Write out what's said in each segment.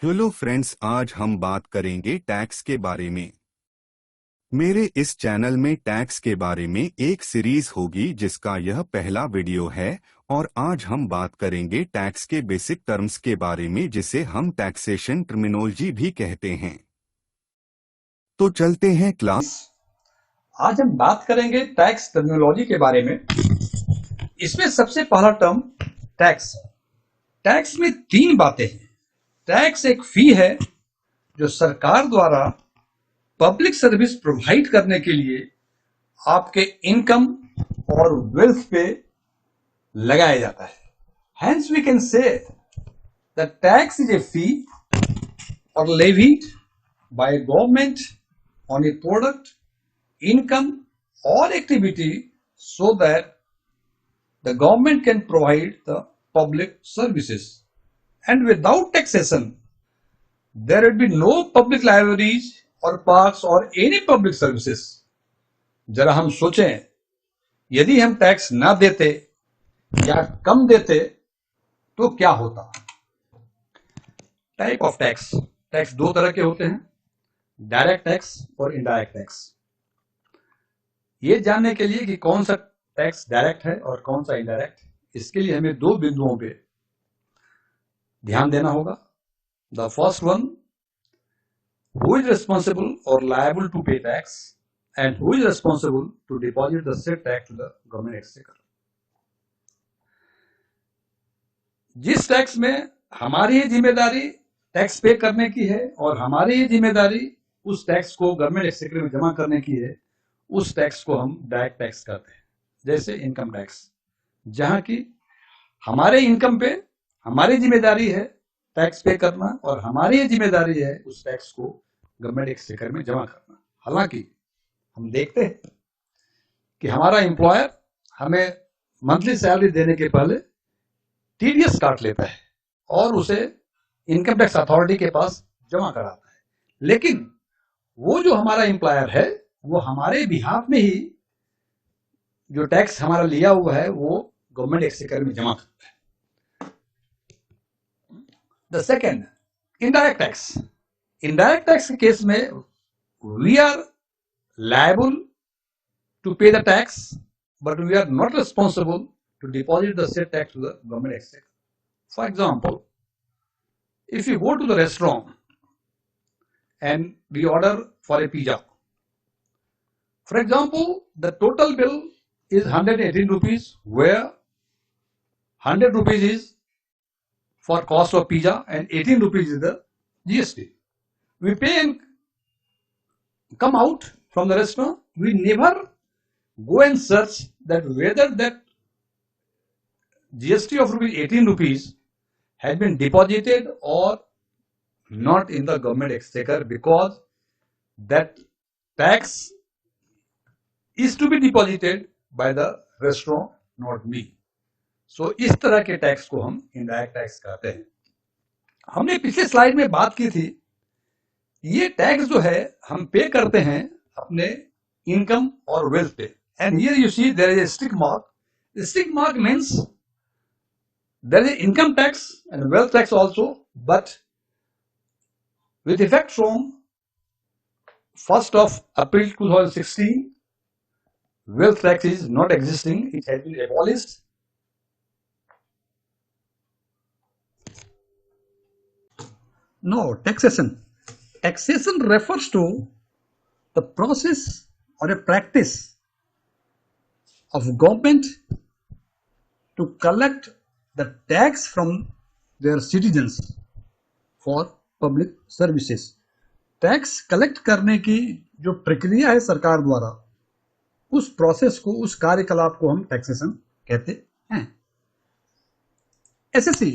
Hello friends, आज हम बात करेंगे टैक्स के बारे में। मेरे इस चैनल में टैक्स के बारे में एक सीरीज होगी जिसका यह पहला वीडियो है और आज हम बात करेंगे टैक्स के बेसिक टर्म्स के बारे में जिसे हम टैक्सेशन टर्मिनोलॉजी भी कहते हैं। तो चलते हैं क्लास। आज हम बात करेंगे टैक्स टर्मिनोलॉजी के बारे में। इसमें सबसे पहला टर्म टैक्स। टैक्स में तीन बातें हैं। टैक्स एक फी है जो सरकार द्वारा पब्लिक सर्विस प्रोवाइड करने के लिए आपके इनकम और वेल्थ पे लगाया जाता है। Hence we can say that tax is a fee or levied by a government on a product, income or activity so that the government can provide the public services. And without taxation, there would be no public libraries or parks or any public services. जरा हम सोचें, यदि हम tax ना देते या कम देते तो क्या होता। Type of tax. टैक्स दो तरह के होते हैं, डायरेक्ट टैक्स और इनडायरेक्ट टैक्स। ये जानने के लिए कि कौन सा टैक्स डायरेक्ट है और कौन सा इनडायरेक्ट, इसके लिए हमें दो बिंदुओं पे ध्यान देना होगा। The first one, who is responsible or liable to pay tax and who is responsible to deposit the said tax to the government exchequer. जिस टैक्स में हमारी ही जिम्मेदारी टैक्स पे करने की है और हमारी ही जिम्मेदारी उस टैक्स को गवर्नमेंट एक्सचेकर में जमा करने की है, उस टैक्स को हम डायरेक्ट टैक्स कहते हैं। जैसे इनकम टैक्स, जहां की हमारे इनकम पे हमारी जिम्मेदारी है टैक्स पे करना और हमारी ही जिम्मेदारी है उस टैक्स को गवर्नमेंट एक्सचेकर में जमा करना। हालांकि हम देखते हैं कि हमारा एम्प्लॉयर हमें मंथली सैलरी देने के पहले टीडीएस काट लेता है और उसे इनकम टैक्स अथॉरिटी के पास जमा कराता है, लेकिन वो जो हमारा एम्प्लॉयर है वो हमारे बिहाफ में ही जो टैक्स हमारा लिया हुआ है वो गवर्नमेंट एक्सचेकर में जमा करता है। The second, indirect tax. Indirect tax के केस में we are liable to pay the tax, but we are not responsible to deposit the said tax to the government exchequer. For example, if you go to the restaurant and we order for a pizza, for example, the total bill is 118 rupees, where 100 rupees is for cost of pizza and 18 rupees is the GST. We pay and come out from the restaurant. We never go and search that whether that GST of 18 rupees has been deposited or not in the government exchequer, because that tax is to be deposited by the restaurant, not me. So इस तरह के tax को हम indirect tax कहते हैं। हमने पिछले slide में बात की थी, ये टैक्स जो है हम पे करते हैं अपने इनकम और वेल्थ पे। And here you see there is a stick mark. The stick mark means there is income tax and wealth tax also, but with effect from 1st of April 2016, wealth tax is not existing, it has been abolished. No, taxation. Taxation refers to the process or a practice of government to collect the tax from their citizens for public services. Tax collect करने की जो प्रक्रिया है सरकार द्वारा, उस process को, उस कार्यकलाप को हम टैक्सेशन कहते हैं। एसएससी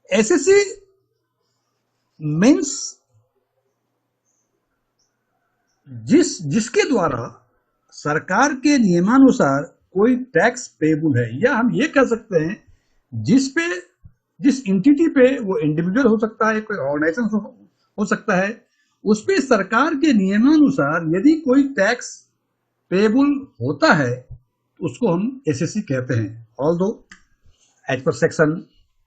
एसएससी मीन्स जिसके द्वारा सरकार के नियमानुसार कोई टैक्स पेबल है, या हम ये कह सकते हैं जिस एंटिटी पे वो इंडिविजुअल हो सकता है, कोई ऑर्गेनाइजेशन हो सकता है, उस पे सरकार के नियमानुसार यदि कोई टैक्स पेबल होता है तो उसको हम एसएससी कहते हैं। Although as per section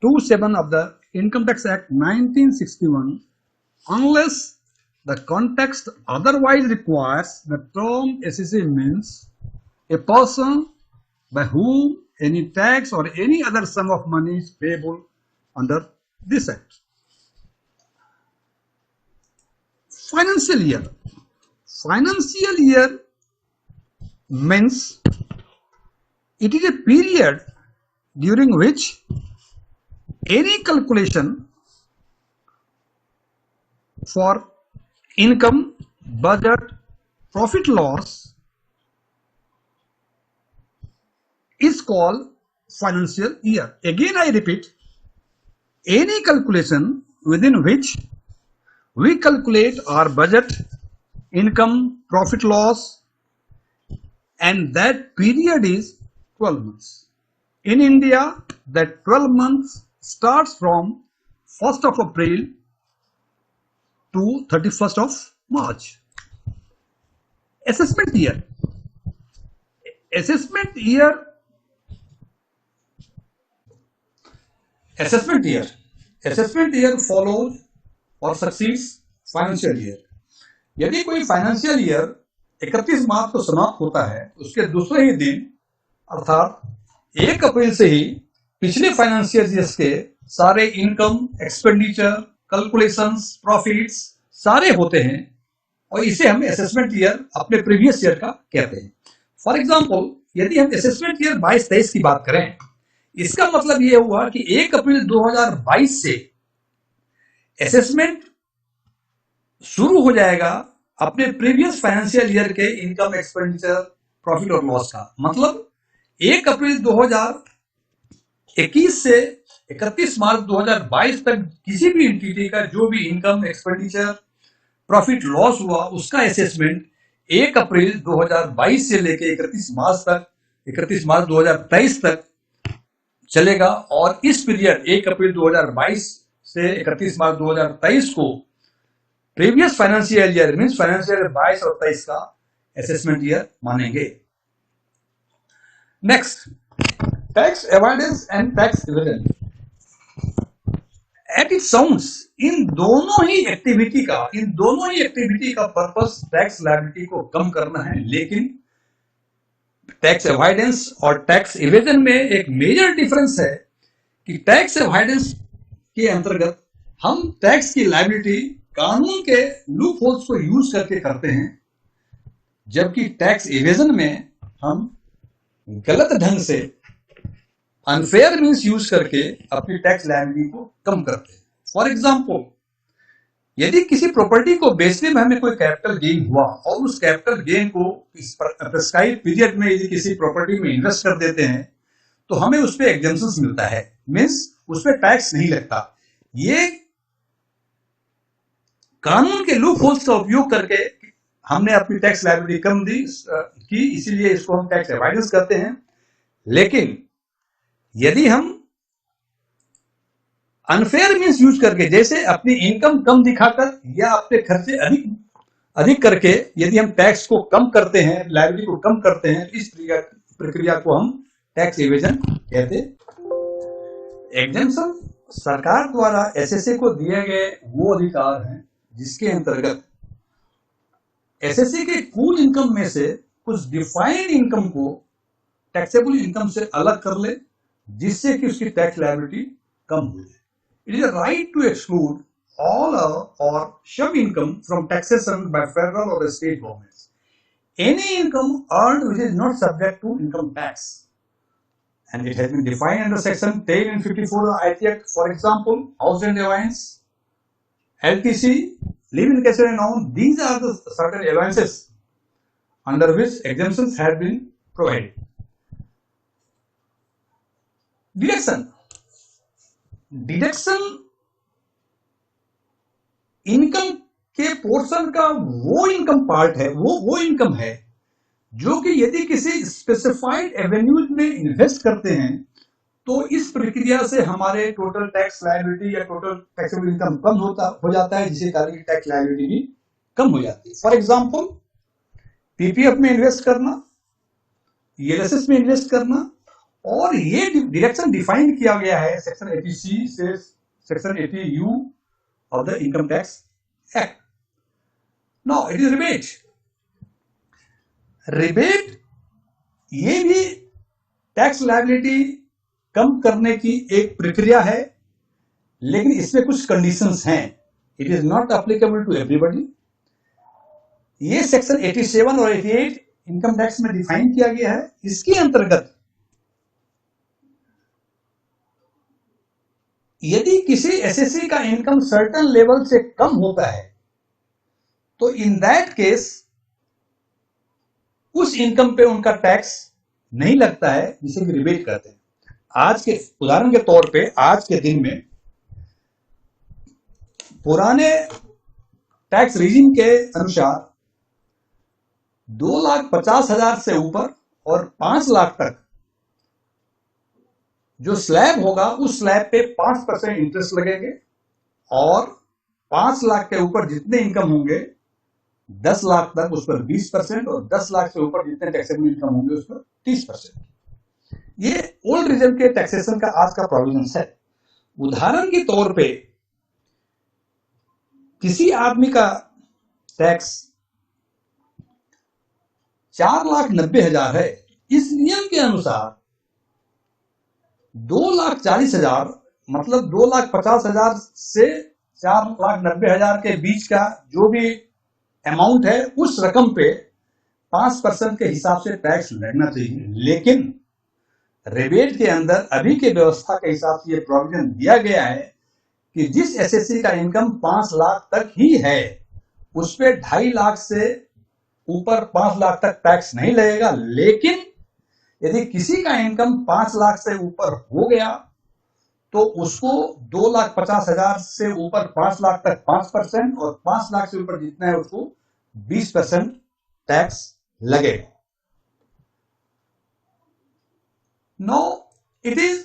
27 of the Income Tax Act 1961, unless the context otherwise requires, the term SEC means a person by whom any tax or any other sum of money is payable under this act. Financial year. Financial year means it is a period during which any calculation for income, budget, profit loss is called financial year. Again I repeat, any calculation within which we calculate our budget, income, profit loss, and that period is 12 months. In India, that 12 months starts from 1st of April to 31st of March. Assessment year. Assessment year follows or succeeds financial year. यदि कोई financial year 31 मार्च को समाप्त होता है, उसके दूसरे ही दिन अर्थात 1 अप्रैल से ही पिछले फाइनेंशियल ईयर के सारे इनकम, एक्सपेंडिचर, कैलकुलेशंस, प्रॉफिट्स सारे होते हैं और इसे हम असेसमेंट ईयर अपने प्रीवियस ईयर का कहते हैं. फॉर एग्जांपल, यदि हम असेसमेंट ईयर 22-23 की बात करें, इसका मतलब यह हुआ कि 1 अप्रैल 2022 से असेसमेंट शुरू हो जाएगा अपने प्रीवियस फाइनेंशियल ईयर के इनकम, एक्सपेंडिचर, प्रॉफिट और लॉस का. मतलब 1 अप्रैल 2021 से 31 मार्च 2022 तक किसी भी एंटिटी का जो भी इनकम, एक्सपेंडिचर, प्रॉफिट लॉस हुआ, उसका असेसमेंट 1 अप्रैल 2022 से लेकर 31 मार्च 2023 तक चलेगा. और इस पीरियड 1 अप्रैल 2022 से 31 मार्च 2023 को previous financial year means financial year 22 और 23 का असेसमेंट ईयर मानेंगे. Next, tax avoidance and tax evasion. At it sounds, इन दोनों ही एक्टिविटी का पर्पस टैक्स लायबिलिटी को कम करना है. लेकिन टैक्स अवॉइडेंस और टैक्स इवेजन में एक मेजर डिफरेंस है कि टैक्स अवॉइडेंस के अंतर्गत हम टैक्स की लायबिलिटी कानून के लूप होल्स को यूज करके करते हैं, जबकि टैक्स इवेजन में हम गलत ढंग से अनफेयर मीन्स यूज करके अपनी टैक्स लायबिलिटी को कम करते हैं. फॉर एग्जाम्पल, यदि किसी प्रॉपर्टी को बेचने में हमें कोई कैपिटल गेन हुआ और उस कैपिटल गेन को इस प्रिस्क्राइब पीरियड में यदि किसी प्रॉपर्टी में इन्वेस्ट कर देते हैं तो हमें उस पर एग्जेम्पशन मिलता है, मीन्स उस पर टैक्स नहीं लगता. ये कानून के लूप होल्स का उपयोग करके हमने अपनी टैक्स लायबिलिटी कम की, इसीलिए इसको हम टैक्स अवॉइडेंस करते हैं. लेकिन यदि हम अनफेयर मीन्स यूज करके, जैसे अपनी इनकम कम दिखाकर या अपने खर्चे अधिक करके यदि हम टैक्स को कम करते हैं, लायबिलिटी को कम करते हैं, इस प्रक्रिया को हम टैक्स इवेजन कहते हैं. एग्जेम्पशन सरकार द्वारा एसएससी को दिए गए वो अधिकार हैं जिसके अंतर्गत एसएससी के कुल इनकम में से कुछ डिफाइंड इनकम को टैक्सेबल इनकम से अलग कर ले, जिससे कि उसकी टैक्स लायबिलिटी कम हो जाए. It is a right to exclude all or some income from taxation by federal or state governments. Any income earned which is not subject to income tax, and it has been defined under section 10 and 54 of IT Act. For example, house and allowance, LTC, live-in cash and loan. These are the certain allowances under which exemptions have been provided. Deduction income के portion का वो income part है, वो income है जो कि यदि किसी स्पेसिफाइड एवेन्यूज में इन्वेस्ट करते हैं तो इस प्रक्रिया से हमारे टोटल टैक्स लायबिलिटी या टोटल टैक्सेबल इनकम कम हो जाता है, जिससे कारण की टैक्स लायबिलिटी भी कम हो जाती है. फॉर एग्जांपल, पीपीएफ में इन्वेस्ट करना, ईएलएसएस में इन्वेस्ट करना और ये डायरेक्शन डिफाइन किया गया है सेक्शन 80C से section 80U of the income tax act. Now it is rebate. Rebate ये भी टैक्स लायबिलिटी कम करने की एक प्रक्रिया है, लेकिन इसमें कुछ कंडीशंस हैं. It is not applicable to everybody. ये सेक्शन 87 और 88 इनकम टैक्स में डिफाइन किया गया है. इसके अंतर्गत यदि किसी एसएससी का इनकम सर्टेन लेवल से कम होता है तो इन दैट केस उस इनकम पे उनका टैक्स नहीं लगता है, जिसे कि रिबेट कहते हैं. आज के उदाहरण के तौर पे आज के दिन में पुराने टैक्स रिजीम के अनुसार 2,50,000 से ऊपर और 5 लाख तक जो स्लैब होगा उस स्लैब पे 5% इंटरेस्ट लगेंगे, और 5 लाख के ऊपर जितने इनकम होंगे 10 लाख तक उस पर 20%, और 10 लाख से ऊपर जितने टैक्सेबल इनकम होंगे उस पर 30%. ये ओल्ड रिजर्व के टैक्सेशन का आज का प्रोविजन है. उदाहरण के तौर पे किसी आदमी का टैक्स 4,90,000 है. इस नियम के अनुसार 2,40,000 मतलब 2,50,000 से 4,90,000 के बीच का जो भी अमाउंट है उस रकम पे 5% के हिसाब से टैक्स लगना चाहिए. लेकिन रिबेट के अंदर अभी के व्यवस्था के हिसाब से ये प्रोविजन दिया गया है कि जिस एसएससी का इनकम 5 लाख तक ही है उस पे 2.5 लाख से ऊपर 5 लाख तक टैक्स नहीं लगेगा. लेकिन यदि किसी का इनकम 5 लाख से ऊपर हो गया तो उसको 2,50,000 से ऊपर 5 लाख तक 5% और 5 लाख से ऊपर जितना है उसको 20% टैक्स लगेगा. Now it is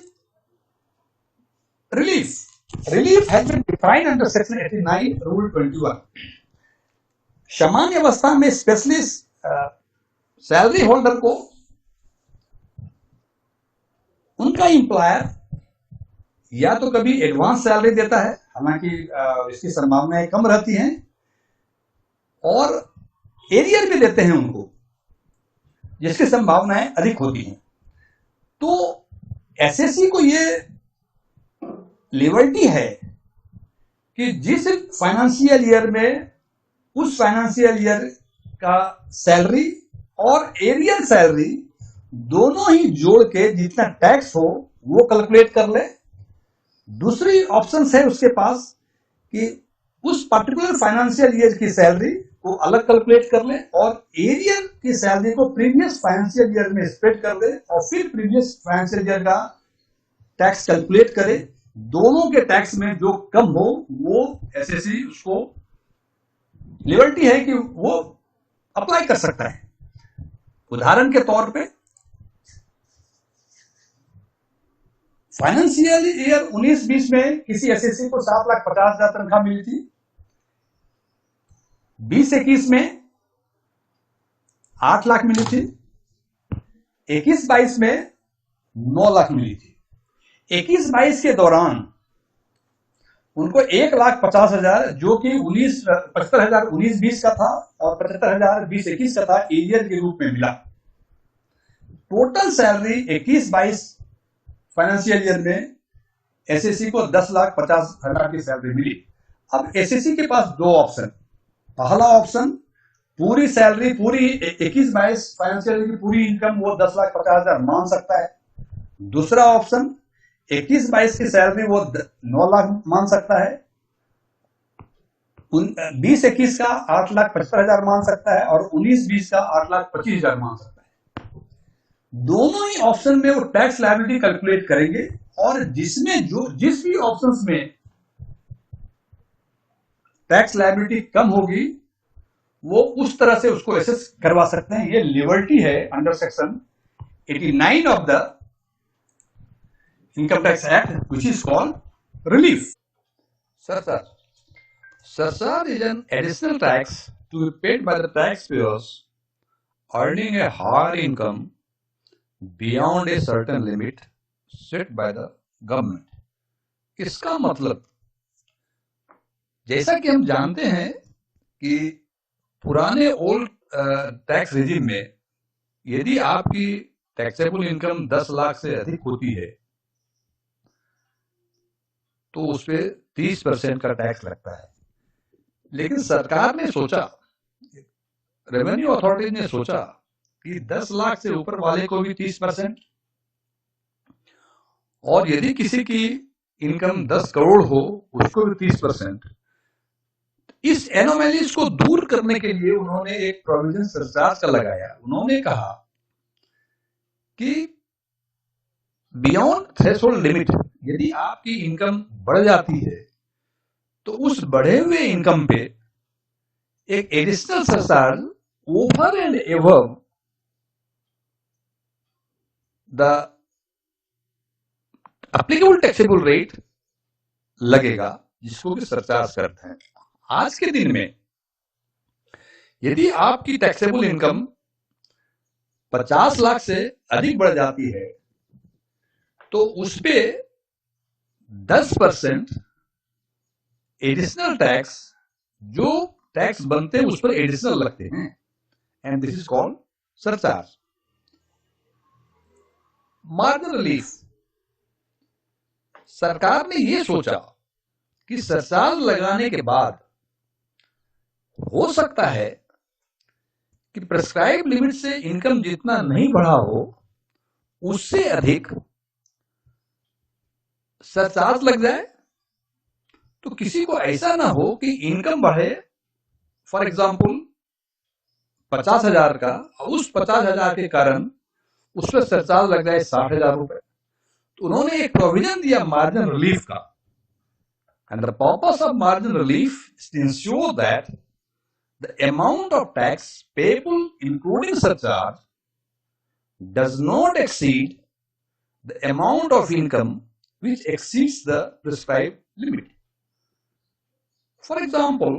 relief. Relief has been defined under section 89 rule 21. सामान्य अवस्था में स्पेशलिस्ट सैलरी होल्डर को उनका एम्प्लॉयर या तो कभी एडवांस सैलरी देता है, हालांकि इसकी संभावनाएं कम रहती हैं, और एरियर भी देते हैं उनको जिसकी संभावनाएं अधिक होती हैं. तो एसएससी को ये लिबर्टी है कि जिस फाइनेंशियल ईयर में उस फाइनेंशियल ईयर का सैलरी और एरियर सैलरी दोनों ही जोड़ के जितना टैक्स हो वो कैलकुलेट कर ले. दूसरी ऑप्शन है उसके पास कि उस पर्टिकुलर फाइनेंशियल ईयर की सैलरी को अलग कैलकुलेट कर ले और एरियर की सैलरी को प्रीवियस फाइनेंशियल ईयर में स्प्रेड कर दे और फिर प्रीवियस फाइनेंशियल ईयर का टैक्स कैलकुलेट करे. दोनों के टैक्स में जो कम हो वो एसएससी उसको लिबर्टी है कि वो अप्लाई कर सकता है. उदाहरण के तौर पे फाइनेंशियल ईयर 19-20 में किसी एसएससी को 7,50,000 तनख्वाह मिली थी. 20-21 में 8 लाख मिली थी. 21-22 में 9 लाख मिली थी. 21-22 के दौरान उनको 1,50,000 जो कि 75,000 19-20 का था और 75,000 20-21 का था एरियर के रूप में मिला. टोटल सैलरी 21-22 फाइनेंशियल ईयर में एसएससी को 10,50,000 की सैलरी मिली. अब एसएससी के पास दो ऑप्शन. पहला ऑप्शन पूरी सैलरी पूरी 21-22 फाइनेंशियल ईयर की पूरी इनकम वो 10,50,000 मान सकता है. दूसरा ऑप्शन 21-22 की सैलरी वो 9 लाख मान सकता है. 20-21 का 8,75,000 मान सकता है और 19-20 का 8,25,000 मान सकता है. दोनों ही ऑप्शन में वो टैक्स लायबिलिटी कैलकुलेट करेंगे और जिसमें जो जिस भी ऑप्शंस में टैक्स लायबिलिटी कम होगी वो उस तरह से उसको एसेस करवा सकते हैं. ये लिबर्टी है under section 89 of the income tax act which is called relief. Surcharge is an additional tax to be paid by the taxpayers earning a higher income beyond a certain limit set by the government. इसका मतलब, जैसा कि हम जानते हैं कि पुराने old tax regime में यदि आपकी टैक्सेबल इनकम 10 लाख से अधिक होती है तो उस पे 30% का टैक्स लगता है। लेकिन सरकार ने सोचा, रेवेन्यू अथॉरिटी ने सोचा कि 10 लाख से ऊपर वाले को भी 30%, और यदि किसी की इनकम 10 करोड़ हो उसको भी 30%। इस एनोमैलीज को दूर करने के लिए उन्होंने एक प्रोविजन सरचार्ज का लगाया। उन्होंने कहा कि बियॉन्ड थ्रेशोल्ड लिमिट, यदि आपकी इनकम बढ़ जाती है तो उस बढ़े हुए इनकम पे एक additional surcharge over and above the applicable taxable rate लगेगा, जिसको कि सरचार्ज करते हैं। आज के दिन में यदि आपकी टैक्सेबल इनकम 50 लाख से अधिक बढ़ जाती है तो उस पे 10% एडिशनल टैक्स, जो टैक्स बनते हैं उस पर एडिशनल लगते हैं, and this is called surcharge. Margin relief, सरकार ने यह सोचा कि सरचार्ज लगाने के बाद हो सकता है कि प्रेस्क्राइब लिमिट से इनकम जितना नहीं बढ़ा हो उससे अधिक सरचार्ज लग जाए, तो किसी को ऐसा ना हो कि इनकम बढ़े, फॉर एग्जाम्पल 50,000 का, उस 50,000 के कारण उस पर सरचार्ज लग जाए 60,000 रुपए। तो उन्होंने एक प्रोविजन दिया मार्जिन रिलीफ का, and the purpose of margin relief is to ensure that the amount of tax payable including surcharge does not exceed the amount of income which exceeds the prescribed limit. For example,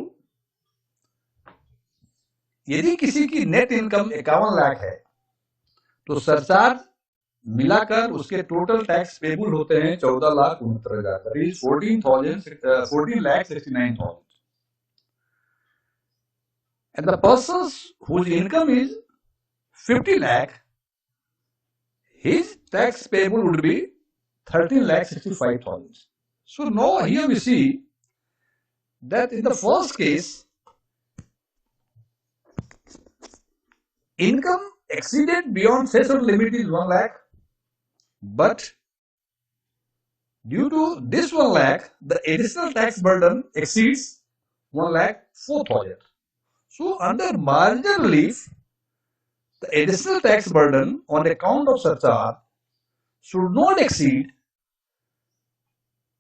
यदि किसी की net income 51 lakh है तो surcharge मिलाकर उसके total tax payable होते हैं 14,69,000, that is 14,69,000. And the persons whose income is 50 lakh, his tax payable would be 13,65,000. So now here we see that in the first case, income exceeded beyond threshold limit is 1 lakh, but due to this 1 lakh, the additional tax burden exceeds 1,04,000. So under marginal relief, the additional tax burden on account of surcharge should not exceed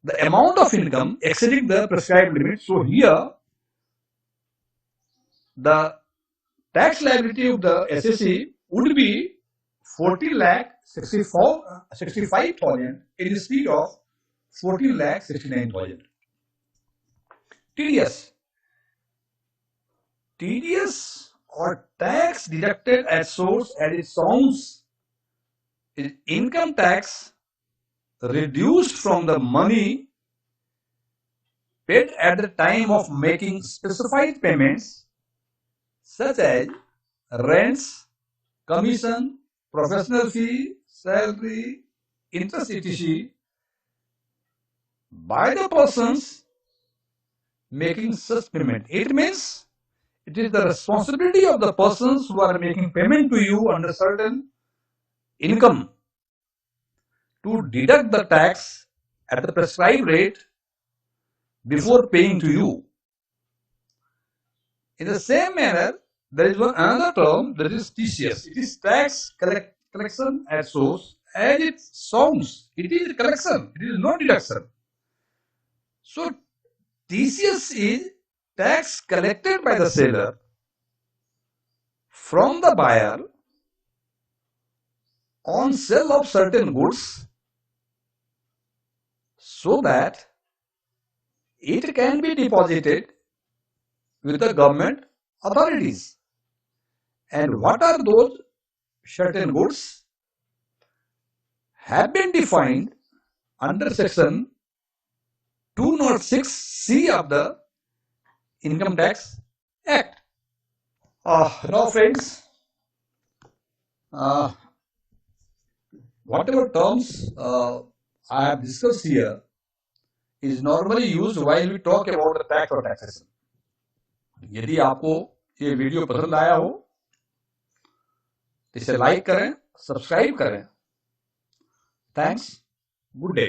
the amount of income exceeding the prescribed limit. So here, the tax liability of the SSC would be 40,65,000 instead of 40,69,000. TDS or tax deducted at source, as it sounds, is income tax reduced from the money paid at the time of making specified payments such as rents, commission, professional fee, salary, interest, etc. by the persons making such payment. It means it is the responsibility of the persons who are making payment to you under certain income to deduct the tax at the prescribed rate before paying to you. In the same manner, there is another term, that is TCS. It is tax collection at source. As it sounds, it is collection, it is not deduction. So TCS is tax collected by the seller from the buyer on sale of certain goods so that it can be deposited with the government authorities. And what are those certain goods? have been defined under section 206C of the Income Tax Act. Now friends, whatever terms I have discussed here is normally used while we talk about the tax or taxation. यदि आपको ये video पसंद आया हो तो इसे like करें, subscribe करें. Thanks, good day.